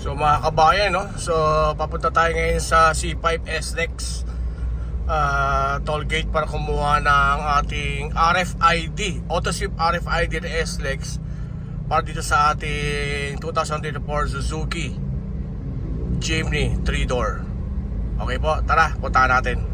So mga kabayan, no? So papunta tayo ngayon sa C5 SLEX toll gate para kumuha ng ating RFID, AutoSweep RFID na SLEX para dito sa ating 2024 Suzuki Jimny 3-door. Okay po, tara, puntahan natin.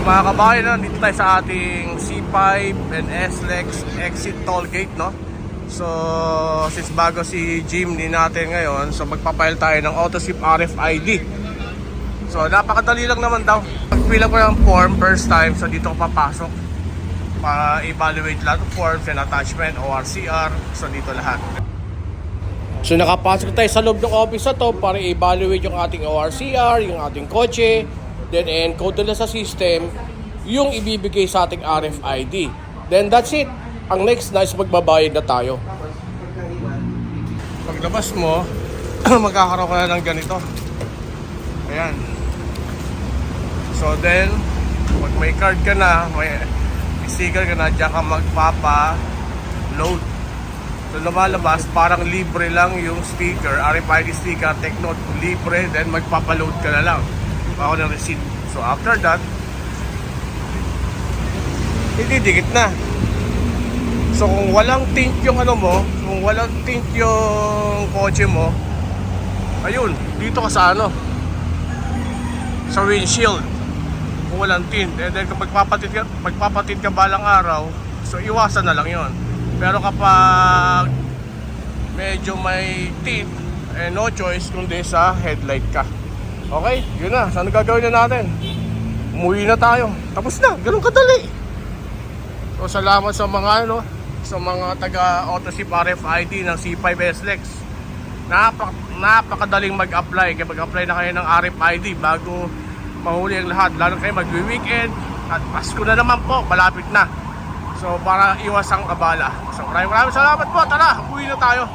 Mga kabayan, dito tayo sa ating C5 and SLEX exit toll gate, no? So, since bago si Jimny natin ngayon, so magpapile tayo ng AutoSweep RFID. So, napakadali lang naman daw. Pagpila ko ng form first time, so dito ko papasok para evaluate lahat ng forms and attachment, ORCR, so dito lahat. So, nakapasok tayo sa loob ng office na to para evaluate yung ating ORCR, yung ating kotse, then encode nila sa system yung ibibigay sa ating RFID. Then that's it. Ang next na is magbabayad na tayo. Paglabas mo, magkakaroon ka na ng ganito. Ayan. So then, pag may card ka na, may sticker ka na, diyan ka magpapa-load. So lumalabas, parang libre lang yung sticker, RFID sticker, take note, libre, then magpapa-load ka na lang. Ako ng receipt. So after that, ididikit na. So kung walang tint yung ano mo, kung walang tint yung kotse mo, ayun, dito ka sa ano, sa windshield. Kung walang tint, and then kung magpapatint ka balang araw, so iwasan na lang yon. Pero kapag medyo may tint, no choice kundi sa headlight ka. Okay, yun na. Saan gagawin na natin? Umuwi na tayo. Tapos na, ganun kadali. So salamat sa mga sa mga taga AutoSweep RFID ng C5 SLEX. Napakadaling mag-apply. Kaya mag-apply na kayo ng RFID bago mahuli ang lahat. Lalo kayo mag-weekend at Pasko na naman po, malapit na. So para iwas ang abala. So maraming salamat po. Tara, umuwi na tayo.